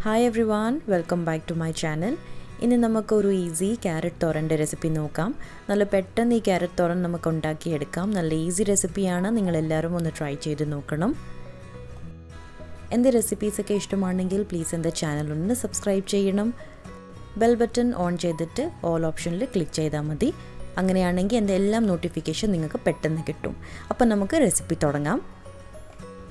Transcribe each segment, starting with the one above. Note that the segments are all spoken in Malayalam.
Hi everyone, welcome back to my channel. ഇനി നമുക്കൊരു ഈസി ക്യാരറ്റ് തോരൻ്റെ റെസിപ്പി നോക്കാം. നല്ല പെട്ടെന്ന് ഈ ക്യാരറ്റ് തോരൻ നമുക്ക് ഉണ്ടാക്കിയെടുക്കാം. നല്ല ഈസി റെസിപ്പിയാണ്, നിങ്ങളെല്ലാവരും ഒന്ന് ട്രൈ ചെയ്ത് നോക്കണം. എൻ്റെ റെസിപ്പീസൊക്കെ ഇഷ്ടമാണെങ്കിൽ പ്ലീസ് എൻ്റെ ചാനൽ ഒന്ന് സബ്സ്ക്രൈബ് ചെയ്യണം. ബെൽ ബട്ടൺ ഓൺ ചെയ്തിട്ട് ഓൾ ഓപ്ഷനിൽ ക്ലിക്ക് ചെയ്താൽ മതി. അങ്ങനെയാണെങ്കിൽ എൻ്റെ എല്ലാം നോട്ടിഫിക്കേഷൻ നിങ്ങൾക്ക് പെട്ടെന്ന് കിട്ടും. അപ്പം നമുക്ക് റെസിപ്പി തുടങ്ങാം.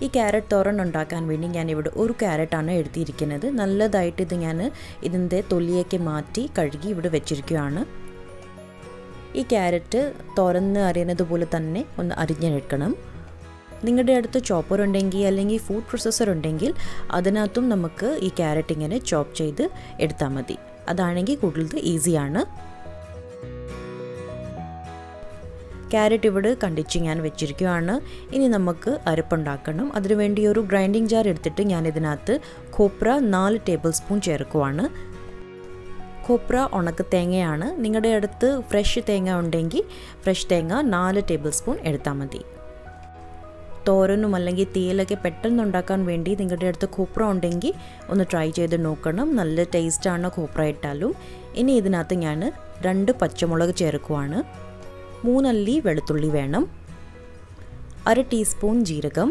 ഈ ക്യാരറ്റ് തോരൻ ഉണ്ടാക്കാൻ വേണ്ടി ഞാനിവിടെ ഒരു ക്യാരറ്റാണ് എടുത്തിരിക്കുന്നത്. നല്ലതായിട്ട് ഇത് ഞാൻ ഇതിൻ്റെ തൊലിയൊക്കെ മാറ്റി കഴുകി ഇവിടെ വെച്ചിരിക്കുകയാണ്. ഈ ക്യാരറ്റ് തുറന്ന് അറിയുന്നത് പോലെ തന്നെ ഒന്ന് അരിഞ്ഞെടുക്കണം. നിങ്ങളുടെ അടുത്ത് ചോപ്പർ ഉണ്ടെങ്കിൽ അല്ലെങ്കിൽ ഫുഡ് പ്രോസസ്സർ ഉണ്ടെങ്കിൽ അതിനകത്തും നമുക്ക് ഈ ക്യാരറ്റ് ഇങ്ങനെ ചോപ്പ് ചെയ്ത് എടുത്താൽ മതി. അതാണെങ്കിൽ കൂടുതൽ ഈസിയാണ്. ക്യാരറ്റ് ഇവിടെ കണ്ടിച്ച് ഞാൻ വെച്ചിരിക്കുകയാണ്. ഇനി നമുക്ക് അരപ്പുണ്ടാക്കണം. അതിനുവേണ്ടി ഒരു ഗ്രൈൻഡിങ് ജാർ എടുത്തിട്ട് ഞാൻ ഇതിനകത്ത് കൊപ്ര 4 ടേബിൾ സ്പൂൺ ചേർക്കുവാണ്. കൊപ്ര ഉണക്ക തേങ്ങയാണ്. നിങ്ങളുടെ അടുത്ത് ഫ്രഷ് തേങ്ങ ഉണ്ടെങ്കിൽ ഫ്രഷ് തേങ്ങ 4 ടേബിൾ സ്പൂൺ എടുത്താൽ മതി. തോരനും അല്ലെങ്കിൽ തീയലൊക്കെ പെട്ടെന്ന് ഉണ്ടാക്കാൻ വേണ്ടി നിങ്ങളുടെ അടുത്ത് കൊപ്ര ഉണ്ടെങ്കിൽ ഒന്ന് ട്രൈ ചെയ്ത് നോക്കണം. നല്ല ടേസ്റ്റാണ് കൊപ്ര ഇട്ടാലും. ഇനി ഇതിനകത്ത് ഞാൻ 2 പച്ചമുളക് ചേർക്കുവാണ്. 3 അല്ലി വെളുത്തുള്ളി വേണം. 1/2 ടീസ്പൂൺ ജീരകം,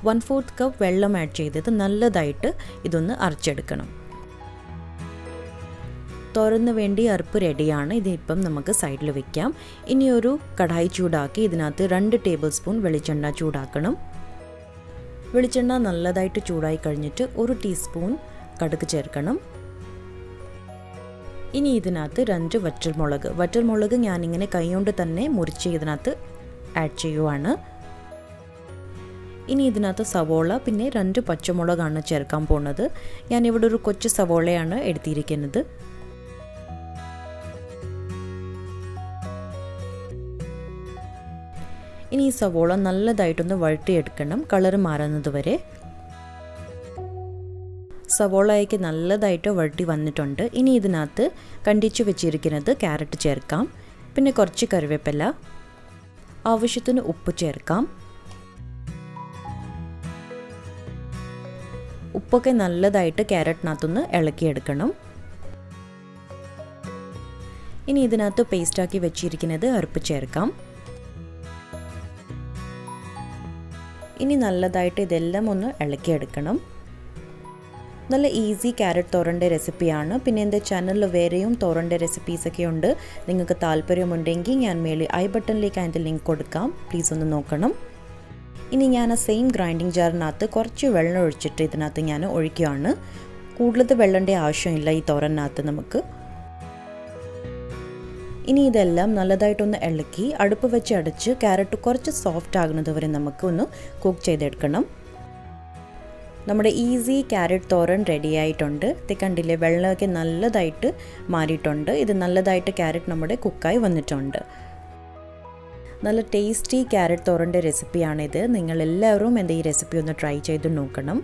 1/4 കപ്പ് വെള്ളം ആഡ് ചെയ്തിട്ട് നല്ലതായിട്ട് ഇതൊന്ന് അരച്ചെടുക്കണം. തോരന് വേണ്ടി അരപ്പ് റെഡിയാണ്. ഇതിപ്പം നമുക്ക് സൈഡിൽ വെക്കാം. ഇനി ഒരു കടായി ചൂടാക്കി ഇതിനകത്ത് 2 ടേബിൾ സ്പൂൺ വെളിച്ചെണ്ണ ചൂടാക്കണം. വെളിച്ചെണ്ണ നല്ലതായിട്ട് ചൂടായി കഴിഞ്ഞിട്ട് 1 ടീസ്പൂൺ കടുക് ചേർക്കണം. ഇനി ഇതിനകത്ത് 2 വറ്റൽമുളക് ഞാനിങ്ങനെ കൈകൊണ്ട് തന്നെ മുറിച്ച് ഇതിനകത്ത് ആഡ് ചെയ്യുവാണ്. ഇനി ഇതിനകത്ത് സവോള പിന്നെ 2 പച്ചമുളകാണ് ചേർക്കാൻ പോകുന്നത്. ഞാനിവിടെ ഒരു കൊച്ചു സവോളയാണ് എടുത്തിരിക്കുന്നത്. ഇനി ഈ സവോള നല്ലതായിട്ടൊന്ന് വഴറ്റിയെടുക്കണം, കളർ മാറുന്നത് വരെ. സവോളയ്ക്ക് നല്ലതായിട്ട് വഴറ്റി വന്നിട്ടുണ്ട്. ഇനി ഇതിനകത്ത് കണ്ടിച്ച് വെച്ചിരിക്കുന്നത് ക്യാരറ്റ് ചേർക്കാം. പിന്നെ കുറച്ച് കറിവേപ്പില, ആവശ്യത്തിന് ഉപ്പ് ചേർക്കാം. ഉപ്പൊക്കെ നല്ലതായിട്ട് ക്യാരറ്റിനകത്തൊന്ന് ഇളക്കിയെടുക്കണം. ഇനി ഇതിനകത്ത് പേസ്റ്റാക്കി വെച്ചിരിക്കുന്നത് അരപ്പ് ചേർക്കാം. ഇനി നല്ലതായിട്ട് ഇതെല്ലാം ഒന്ന് ഇളക്കിയെടുക്കണം. നല്ല ഈസി ക്യാരറ്റ് തോരൻ്റെ റെസിപ്പിയാണ്. പിന്നെ എൻ്റെ ചാനലിൽ വേറെയും തോരൻ്റെ റെസിപ്പീസൊക്കെ ഉണ്ട്. നിങ്ങൾക്ക് താല്പര്യമുണ്ടെങ്കിൽ ഞാൻ മേളിൽ ഐ ബട്ടണിലേക്ക് അതിൻ്റെ ലിങ്ക് കൊടുക്കാം. പ്ലീസ് ഒന്ന് നോക്കണം. ഇനി ഞാൻ ആ സെയിം ഗ്രൈൻഡിങ് ജാറിനകത്ത് കുറച്ച് വെള്ളം ഒഴിച്ചിട്ട് ഇതിനകത്ത് ഞാൻ ഒഴിക്കുകയാണ്. കൂടുതൽ വെള്ളത്തിൻ്റെ ആവശ്യമില്ല ഈ തോരനകത്ത് നമുക്ക്. ഇനി ഇതെല്ലാം നല്ലതായിട്ടൊന്ന് ഇളക്കി അടുപ്പ് വെച്ച് അടച്ച് ക്യാരറ്റ് കുറച്ച് സോഫ്റ്റ് ആകുന്നത് വരെ നമുക്ക് ഒന്ന് കുക്ക് ചെയ്തെടുക്കണം. നമ്മുടെ ഈസി ക്യാരറ്റ് തോരൻ റെഡി ആയിട്ടുണ്ട്. കണ്ടില്ലേ, വെള്ളമൊക്കെ നല്ലതായിട്ട് മാറിയിട്ടുണ്ട്. ഇത് നല്ലതായിട്ട് ക്യാരറ്റ് നമ്മുടെ കുക്കായി വന്നിട്ടുണ്ട്. നല്ല ടേസ്റ്റി ക്യാരറ്റ് തോരൻ്റെ റെസിപ്പിയാണിത്. നിങ്ങളെല്ലാവരും എൻ്റെ ഈ റെസിപ്പി ഒന്ന് ട്രൈ ചെയ്ത് നോക്കണം.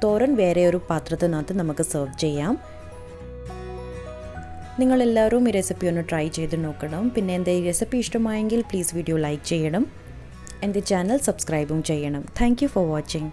തോരൻ വേറെ ഒരു പാത്രത്തിനകത്ത് നമുക്ക് സെർവ് ചെയ്യാം. നിങ്ങളെല്ലാവരും ഈ റെസിപ്പി ഒന്ന് ട്രൈ ചെയ്ത് നോക്കണം. പിന്നെ എൻ്റെ ഈ റെസിപ്പി ഇഷ്ടമായെങ്കിൽ പ്ലീസ് വീഡിയോ ലൈക്ക് ചെയ്യണം. എൻ്റെ ചാനൽ സബ്സ്ക്രൈബും ചെയ്യണം. Thank you for watching.